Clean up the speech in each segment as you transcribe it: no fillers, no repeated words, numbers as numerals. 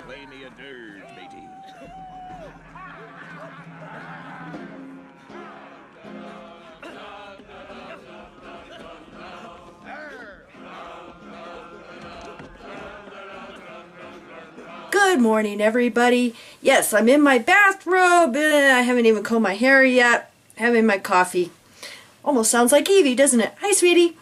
Play me a dirge, matey. Good morning, everybody. Yes, I'm in my bathrobe. I haven't even combed my hair yet. Having my coffee. Almost sounds like Evie, doesn't it? Hi, sweetie.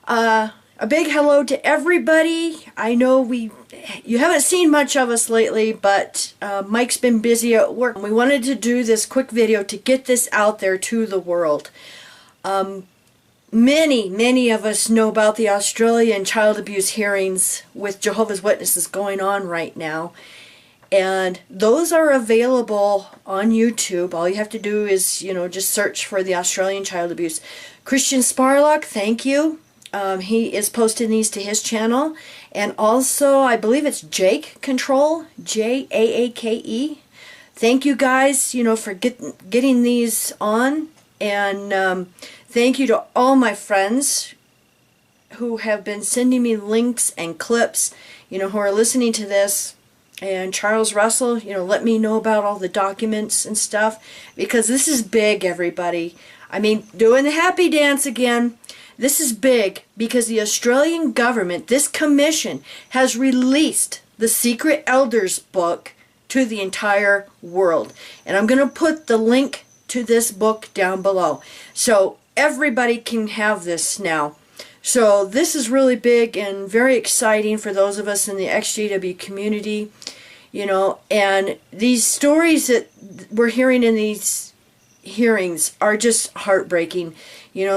A big hello to everybody. I know you haven't seen much of us lately, but Mike's been busy at work. We wanted to do this quick video to get this out there to the world. Many of us know about the Australian child abuse hearings with Jehovah's Witnesses going on right now. And those are available on YouTube. All you have to do is, just search for the Australian child abuse. Christian Sparlock, thank you. He is posting these to his channel. And also, I believe it's Jake Control, Jaake. Thank you guys, for getting these on. And thank you to all my friends who have been sending me links and clips, who are listening to this. And Charles Russell, let me know about all the documents and stuff, because this is big, everybody. I mean, doing the happy dance again. This is big because the Australian government, this commission, has released the Secret Elders book to the entire world. And I'm going to put the link to this book down below, so everybody can have this now. So this is really big and very exciting for those of us in the XJW community, and these stories that we're hearing in these hearings are just heartbreaking,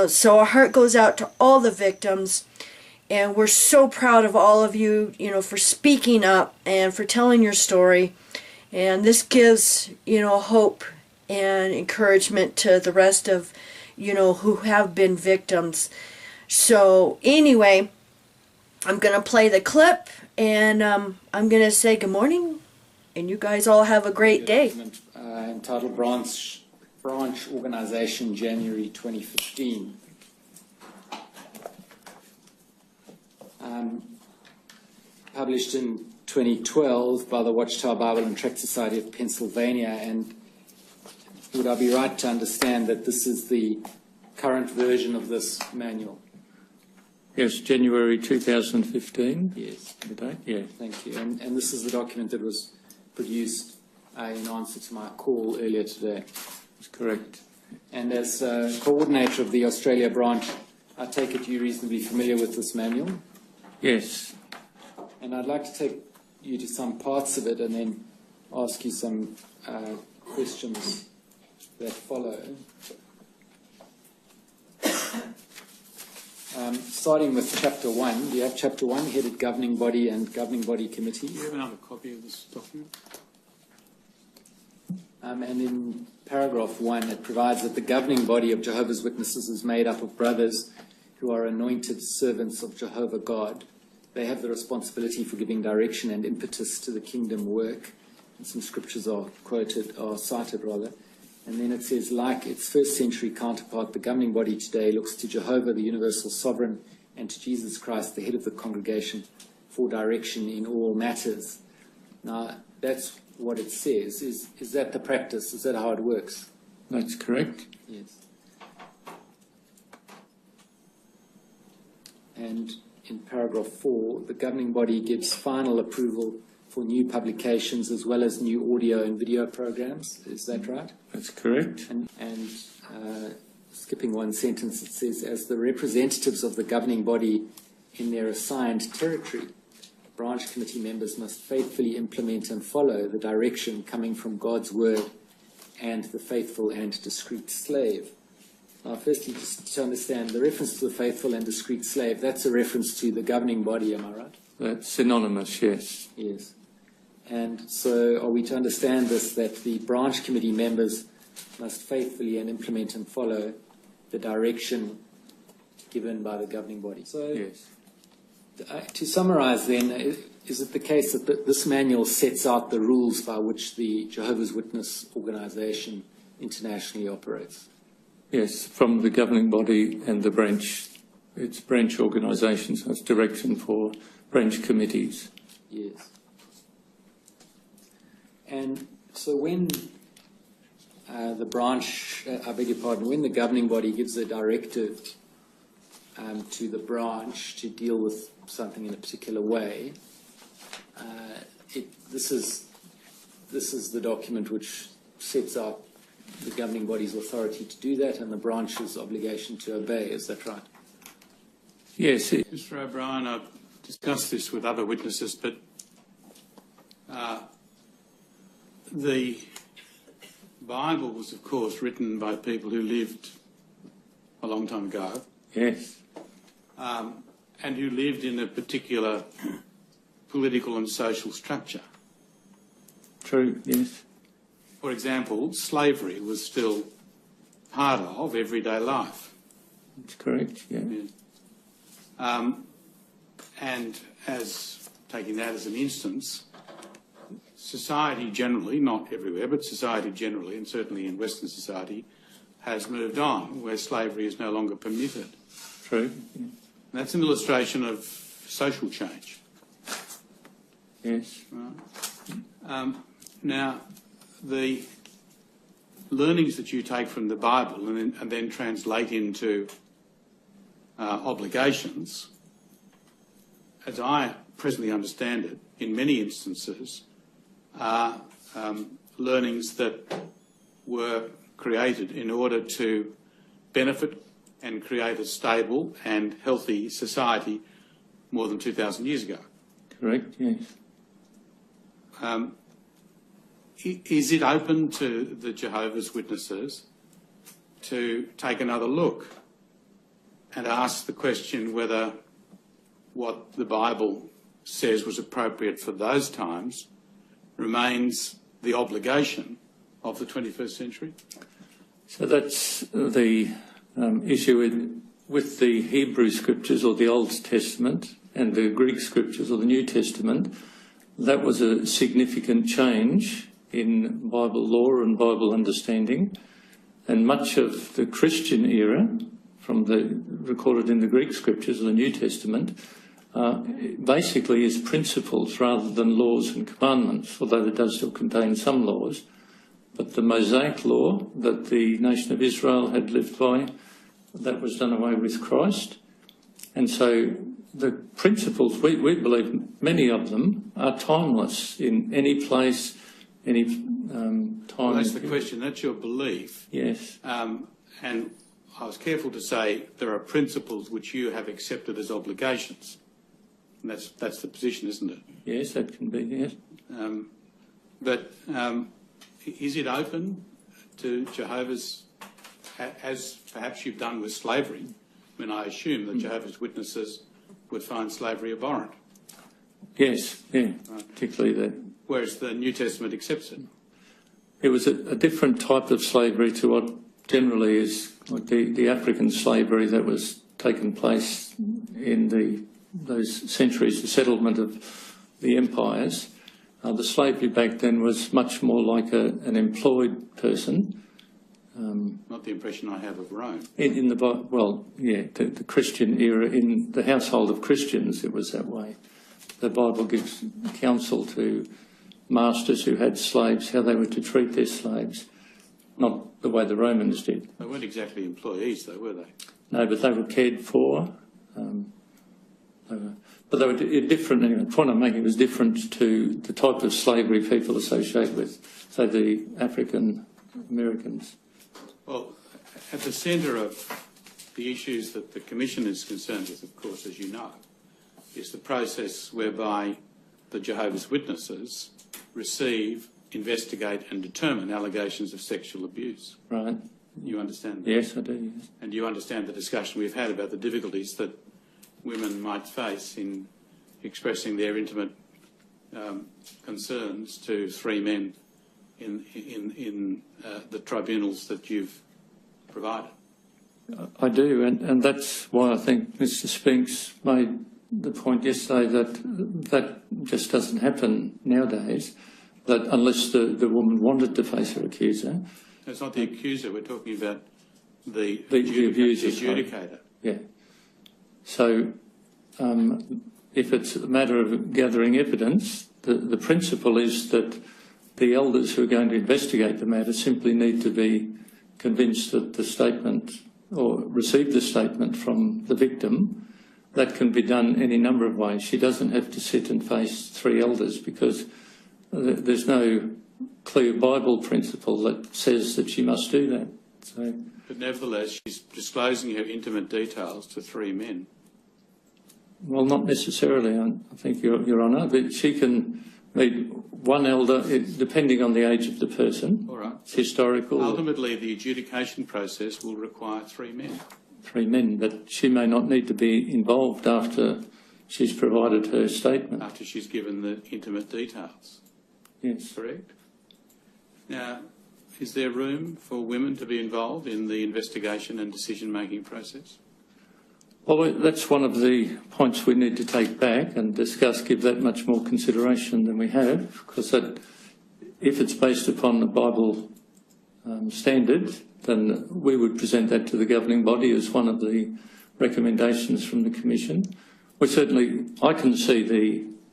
so our heart goes out to all the victims, and we're so proud of all of you, for speaking up and for telling your story, and this gives, hope and encouragement to the rest of, who have been victims. So anyway, I'm going to play the clip, and I'm going to say good morning, and you guys all have a great day. Entitled Branch Organization, January 2015. Published in 2012 by the Watchtower Bible and Tract Society of Pennsylvania. And would I be right to understand that this is the current version of this manual? Yes, January 2015. Yes. The date? Yeah. Thank you. And this is the document that was produced in answer to my call earlier today. That's correct. And as coordinator of the Australia branch, I take it you're reasonably familiar with this manual? Yes. And I'd like to take you to some parts of it and then ask you some questions that follow. Starting with Chapter 1, do you have Chapter 1, headed Governing Body and Governing Body Committee? Do you have another copy of this document? And in paragraph 1, it provides that the governing body of Jehovah's Witnesses is made up of brothers who are anointed servants of Jehovah God. They have the responsibility for giving direction and impetus to the kingdom work. And some scriptures are cited. And then it says, like its first century counterpart, the governing body today looks to Jehovah, the universal sovereign, and to Jesus Christ, the head of the congregation, for direction in all matters. Now, that's what it says. Is that the practice? Is that how it works? That's correct. Yes. And in paragraph 4, the governing body gives final approval for new publications as well as new audio and video programs. Is that right? That's correct. And skipping one sentence, it says, as the representatives of the governing body in their assigned territory, branch committee members must faithfully implement and follow the direction coming from God's word and the faithful and discreet slave. Now, firstly, just to understand, the reference to the faithful and discreet slave, that's a reference to the governing body, am I right? That's synonymous, yes. Yes. And so are we to understand this, that the branch committee members must faithfully and implement and follow the direction given by the governing body? So, yes. To summarize then, is it the case that this manual sets out the rules by which the Jehovah's Witness organization internationally operates? Yes, from the governing body and the branch. It's branch organisations, so it's direction for branch committees. Yes. And so when the branch, I beg your pardon, when the governing body gives a directive to the branch to deal with something in a particular way, this is the document which sets out the governing body's authority to do that and the branch's obligation to obey. Is that right? Yes. Mr. O'Brien, I've discussed this with other witnesses, but the Bible was, of course, written by people who lived a long time ago. Yes. And who lived in a particular political and social structure. True, yes. For example, slavery was still part of everyday life. That's correct, yeah. And as taking that as an instance, society generally, not everywhere, but society generally, and certainly in Western society, has moved on, where slavery is no longer permitted. True. Yeah. That's an illustration of social change. Yes. Right. Now, the learnings that you take from the Bible and then translate into obligations, as I presently understand it, in many instances, are learnings that were created in order to benefit and create a stable and healthy society more than 2,000 years ago. Correct, yes. Is it open to the Jehovah's Witnesses to take another look and ask the question whether what the Bible says was appropriate for those times remains the obligation of the 21st century? So that's the issue with the Hebrew scriptures or the Old Testament and the Greek scriptures or the New Testament. That was a significant change in Bible law and Bible understanding, and much of the Christian era, from the recorded in the Greek scriptures or the New Testament, basically is principles rather than laws and commandments, although it does still contain some laws. But the Mosaic law that the nation of Israel had lived by, that was done away with Christ. And so the principles, we believe many of them are timeless in any place, any time. Well, that's the question. That's your belief. Yes. And I was careful to say there are principles which you have accepted as obligations. And that's the position, isn't it? Yes, that can be, yes. But is it open to Jehovah's, as perhaps you've done with slavery? I mean, I assume that Jehovah's Witnesses would find slavery abhorrent. Yes, yeah, particularly that. Whereas the New Testament accepts it. It was a different type of slavery to what generally is like the African slavery that was taking place in those centuries, the settlement of the empires. The slavery back then was much more like an employed person. Not the impression I have of Rome. In the the Christian era, in the household of Christians, it was that way. The Bible gives counsel to masters who had slaves, how they were to treat their slaves, not the way the Romans did. They weren't exactly employees, though, were they? No, but they were cared for. But they were different. Anyway, the point I'm making was different to the type of slavery people associate with, say, the African Americans. Well, at the centre of the issues that the Commission is concerned with, of course, as you know, is the process whereby the Jehovah's Witnesses receive, investigate and determine allegations of sexual abuse. Right. You understand that? Yes, I do, yes. And you understand the discussion we've had about the difficulties that women might face in expressing their intimate concerns to three men in the tribunals that you've provided. I do, and that's why I think Mr. Spinks made the point yesterday that just doesn't happen nowadays, that unless the woman wanted to face her accuser. It's not the accuser, we're talking about the adjudicator. Yeah. So if it's a matter of gathering evidence, the principle is that the elders who are going to investigate the matter simply need to be convinced that the statement or receive the statement from the victim. That can be done any number of ways. She doesn't have to sit and face 3 elders because there's no clear Bible principle that says that she must do that. So, but nevertheless, she's disclosing her intimate details to 3 men. well, not necessarily, I think, Your Honour, but she can meet one elder, depending on the age of the person. All right. It's historical. Ultimately, the adjudication process will require 3 men. 3 men, but she may not need to be involved after she's provided her statement. After she's given the intimate details. Yes. Correct? Now, is there room for women to be involved in the investigation and decision-making process? Well, that's one of the points we need to take back and discuss, give that much more consideration than we have, because that, if it's based upon the Bible standard, then we would present that to the governing body as one of the recommendations from the Commission. Well, certainly, I can see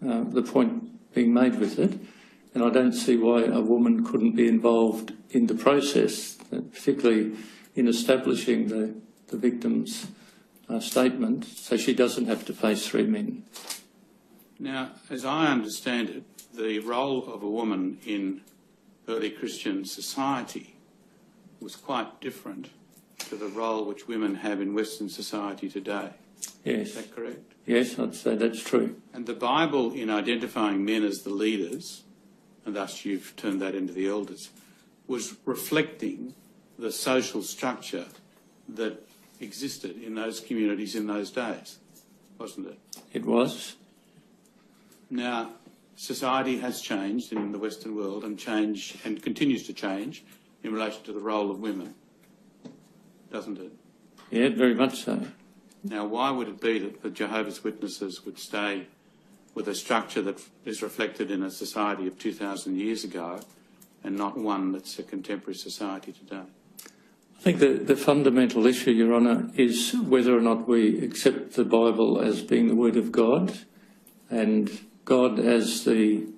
the point being made with it, and I don't see why a woman couldn't be involved in the process, particularly in establishing the victim's statement, so she doesn't have to face 3 men. Now, as I understand it, the role of a woman in early Christian society was quite different to the role which women have in Western society today. Yes. Is that correct? Yes, I'd say that's true. And the Bible, in identifying men as the leaders, and thus you've turned that into the elders, was reflecting the social structure that existed in those communities in those days, wasn't it? It was. Now, society has changed in the Western world and continues to change in relation to the role of women, doesn't it? Yeah, very much so. Now, why would it be that the Jehovah's Witnesses would stay with a structure that is reflected in a society of 2,000 years ago and not one that's a contemporary society today? I think the fundamental issue, Your Honour, is whether or not we accept the Bible as being the Word of God, and God as the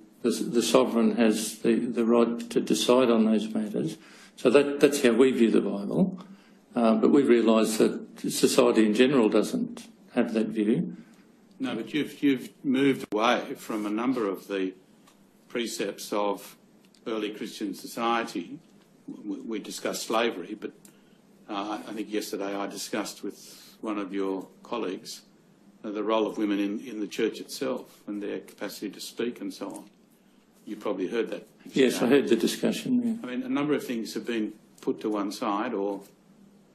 sovereign has the right to decide on those matters. So that's how we view the Bible. But we realise that society in general doesn't have that view. No, but you've moved away from a number of the precepts of early Christian society. We discussed slavery, but I think yesterday I discussed with one of your colleagues the role of women in the church itself and their capacity to speak and so on. You probably heard that. Yes, I heard the discussion. Yeah. I mean, a number of things have been put to one side or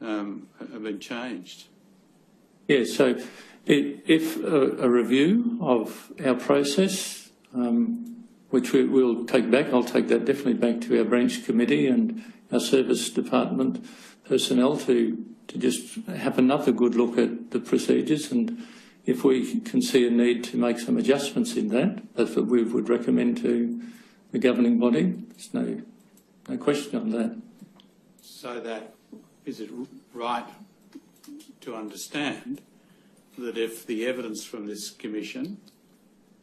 have been changed. Yes, so if a review of our process, which we'll take back, I'll take that definitely back to our branch committee and our service department personnel to just have another good look at the procedures, and if we can see a need to make some adjustments in that, that's what we would recommend to the governing body. There's no question on that. So that, is it right to understand that if the evidence from this commission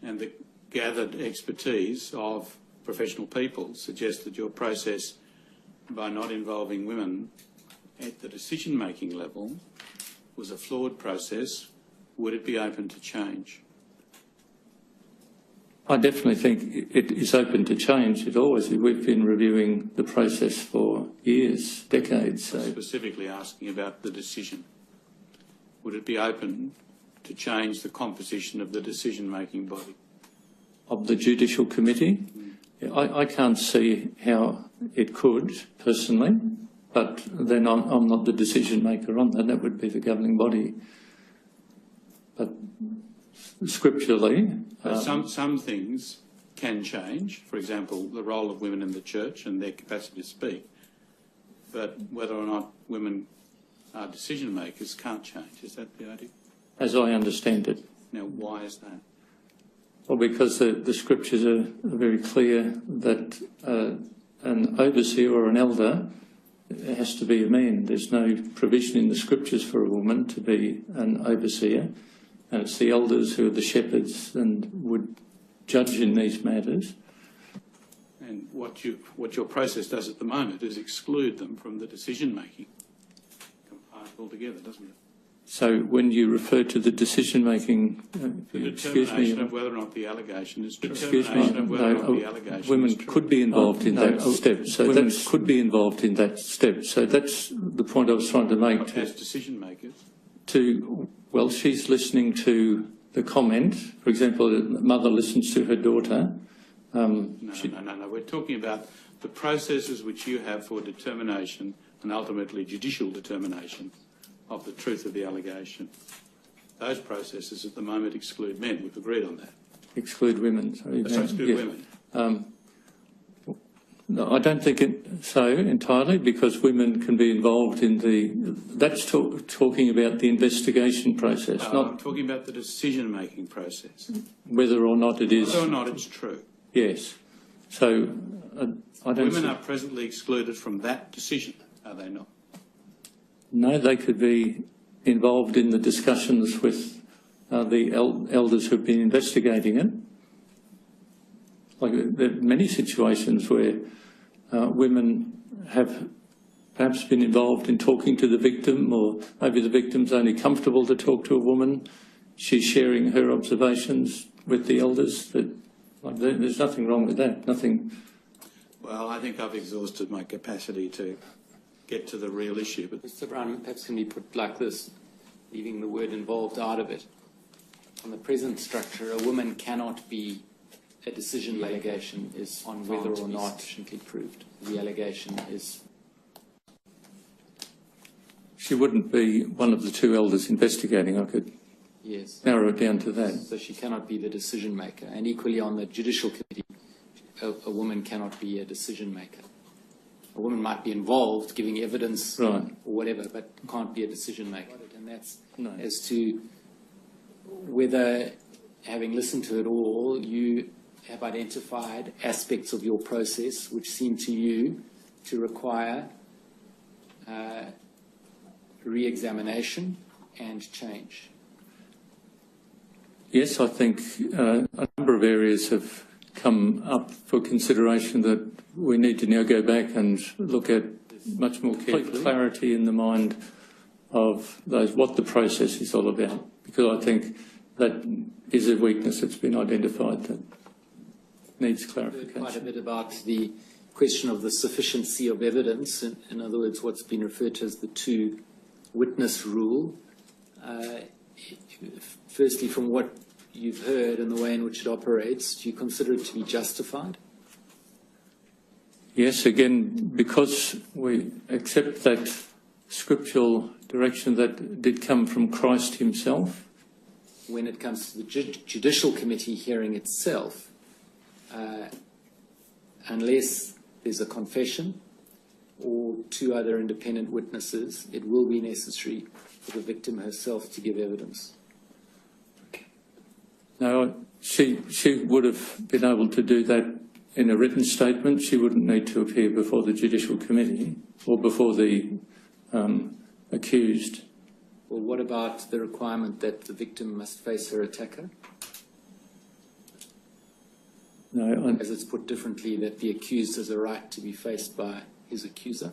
and the gathered expertise of professional people suggests that your process, by not involving women at the decision-making level, was a flawed process, would it be open to change? I definitely think it is open to change. It always is. We've been reviewing the process for years, decades. So. Specifically asking about the decision. Would it be open to change the composition of the decision-making body? Of the Judicial Committee? Yeah, I can't see how it could, personally, but then I'm not the decision maker on that. That would be the governing body. But scripturally... some things can change. For example, the role of women in the church and their capacity to speak. But whether or not women are decision makers can't change. Is that the idea? As I understand it. Now, why is that? Well, because the scriptures are very clear that an overseer or an elder has to be a man. There's no provision in the scriptures for a woman to be an overseer. And it's the elders who are the shepherds and would judge in these matters. And what your process does at the moment is exclude them from the decision-making component altogether, doesn't it? So when you refer to the decision-making, The excuse determination me, of whether or not the allegation is true. excuse me, Determination of whether or not the no, allegation women is true. could be involved in that step. So women could be involved in that step. So that's the point I was trying to make. Not as decision-makers. Well, she's listening to the comment. For example, a mother listens to her daughter. No. We're talking about the processes which you have for determination and ultimately judicial determination of the truth of the allegation. Those processes at the moment exclude men. We've agreed on that. Exclude women. Sorry, Exclude yes. women. No, I don't think so entirely, because women can be involved in that's talking about the investigation process, I'm not talking about the decision-making process. whether or not it is. Whether or not it's true. Yes. So I don't. Women are presently excluded from that decision, are they not? No, they could be involved in the discussions with the elders who've been investigating it. Like, there are many situations where women have perhaps been involved in talking to the victim, or maybe the victim's only comfortable to talk to a woman. She's sharing her observations with the elders. There's nothing wrong with that. Nothing. Well, I think I've exhausted my capacity to get to the real issue. But Mr. Brown, perhaps can be put like this, leaving the word involved out of it. On the present structure, a woman cannot be a decision. The allegation is on whether or not sufficiently proved. The allegation is. She wouldn't be one of the two elders investigating. I could narrow it down to that. So she cannot be the decision maker. And equally on the judicial committee, a woman cannot be a decision maker. A woman might be involved, giving evidence or whatever, but can't be a decision maker. And that's as to whether, having listened to it all, you have identified aspects of your process which seem to you to require re-examination and change. Yes, I think a number of areas have come up for consideration that we need to now go back and look at much more carefully. Clarity in the mind of those, what the process is all about, because I think that is a weakness that's been identified that needs clarification. Quite a bit about the question of the sufficiency of evidence, in other words, what's been referred to as the two-witness rule. Firstly, from what you've heard and the way in which it operates, do you consider it to be justified? Yes, again, because we accept that scriptural direction that did come from Christ himself. When it comes to the judicial committee hearing itself, unless there's a confession or two other independent witnesses, it will be necessary for the victim herself to give evidence. No, she would have been able to do that in a written statement. She wouldn't need to appear before the judicial committee or before the accused. Well, what about the requirement that the victim must face her attacker? No, as it's put differently, that the accused has a right to be faced by his accuser?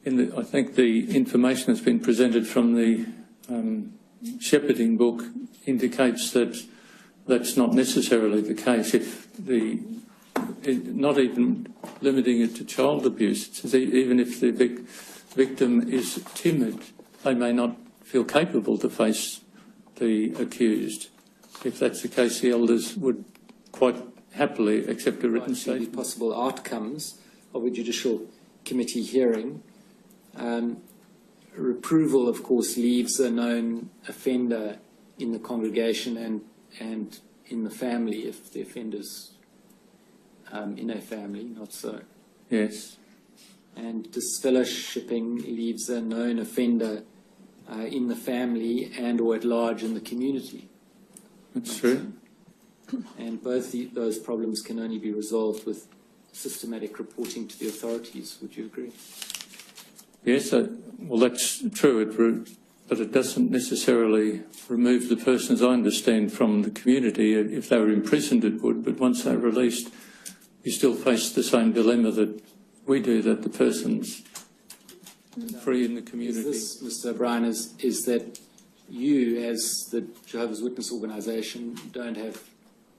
I think the information that's been presented from the shepherding book indicates that that's not necessarily the case. If not even limiting it to child abuse, it says even if the victim is timid, they may not feel capable to face the accused. If that's the case, the elders would quite happily accept a written statement. The possible outcomes of a judicial committee hearing. Reproval, of course, leaves a known offender in the congregation and in the family if the offender's in a family, not so. Yes. And disfellowshipping leaves a known offender in the family and or at large in the community. That's true. And both those problems can only be resolved with systematic reporting to the authorities. Would you agree? Yes, well, that's true, but it doesn't necessarily remove the person, as I understand, from the community. If they were imprisoned, it would, but once they're released, you still face the same dilemma that we do, that the person's free in the community. Is this, Mr. O'Brien, is that you, as the Jehovah's Witness organisation, don't have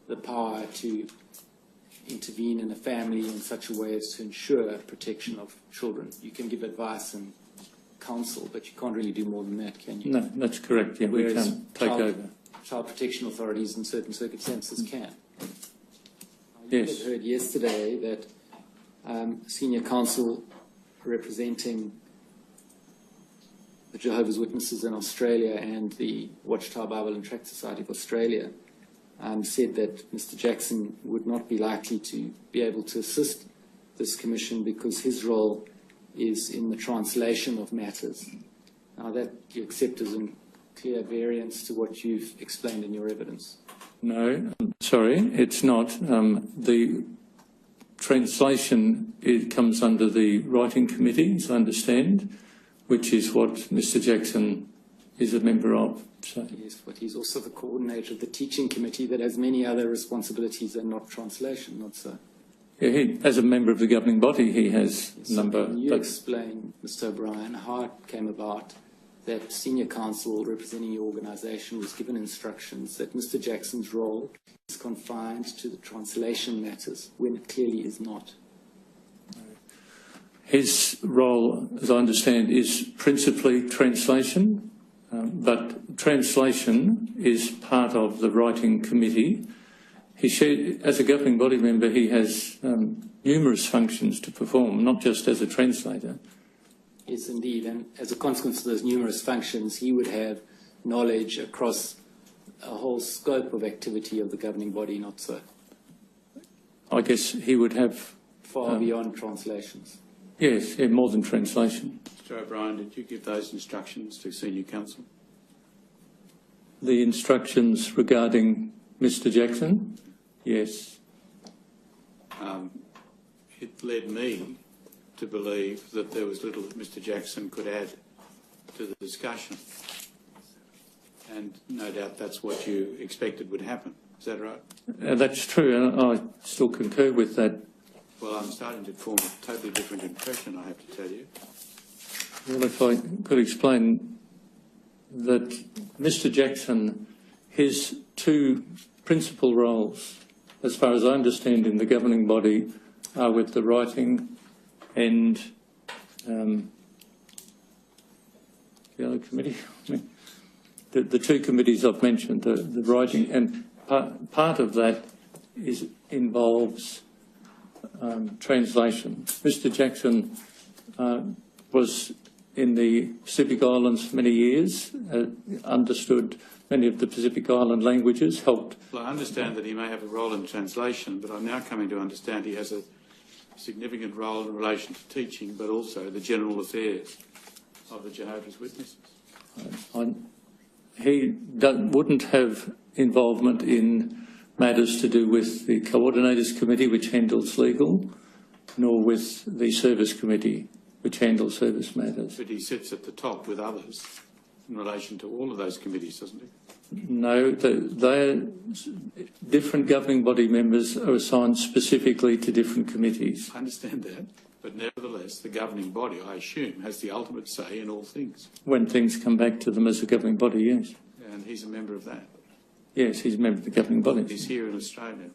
the power to intervene in a family in such a way as to ensure protection of children? You can give advice and counsel, but you can't really do more than that, can you? No, that's correct. Yeah, we Whereas can't take over. Child protection authorities in certain circumstances can. Yes. You heard yesterday that senior counsel representing the Jehovah's Witnesses in Australia and the Watchtower Bible and Tract Society of Australia said that Mr. Jackson would not be likely to be able to assist this commission because his role is in the translation of matters. Now that you accept as a clear variance to what you've explained in your evidence. No, sorry, it's not. The translation, it comes under the writing committee, as I understand, which is what Mr. Jackson is a member of. So. Yes, but he's also the coordinator of the teaching committee that has many other responsibilities and not translation, not so. Yeah, as a member of the governing body, he has a number. Can you explain, Mr. O'Brien, how it came about that senior counsel representing your organisation was given instructions that Mr. Jackson's role is confined to the translation matters when it clearly is not? His role, as I understand, is principally translation, but translation is part of the writing committee. As a governing body member, he has numerous functions to perform, not just as a translator. Yes, indeed. And as a consequence of those numerous functions, he would have knowledge across a whole scope of activity of the governing body, not so. I guess he would have... Far beyond translations. Yes, yeah, more than translation. Mr. O'Brien, did you give those instructions to senior counsel? The instructions regarding Mr. Jackson? Yes. It led me to believe that there was little that Mr. Jackson could add to the discussion. And no doubt that's what you expected would happen. Is that right? That's true, and I still concur with that. Well, I'm starting to form a totally different impression, I have to tell you. Well, if I could explain that Mr. Jackson, his two principal roles, as far as I understand in the governing body, are with the writing and the other committee. The two committees I've mentioned, the writing, and part of that involves translation. Mr. Jackson was in the Pacific Islands for many years, understood many of the Pacific Island languages, helped. Well, I understand that he may have a role in translation, but I'm now coming to understand he has a significant role in relation to teaching, but also the general affairs of the Jehovah's Witnesses. He wouldn't have involvement in matters to do with the Coordinators Committee, which handles legal, nor with the Service Committee, which handles service matters. But he sits at the top with others in relation to all of those committees, doesn't he? No, they're different governing body members are assigned specifically to different committees. I understand that, but nevertheless, the governing body, I assume, has the ultimate say in all things. When things come back to them as a governing body, yes. And he's a member of that. Yes, he's a member of the governing body. He's here in Australia.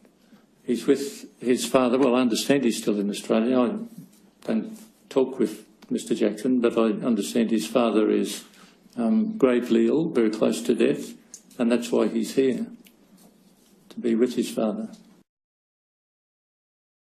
He's with his father. Well, I understand he's still in Australia. I don't talk with Mr. Jackson, but I understand his father is gravely ill, very close to death, and that's why he's here, to be with his father.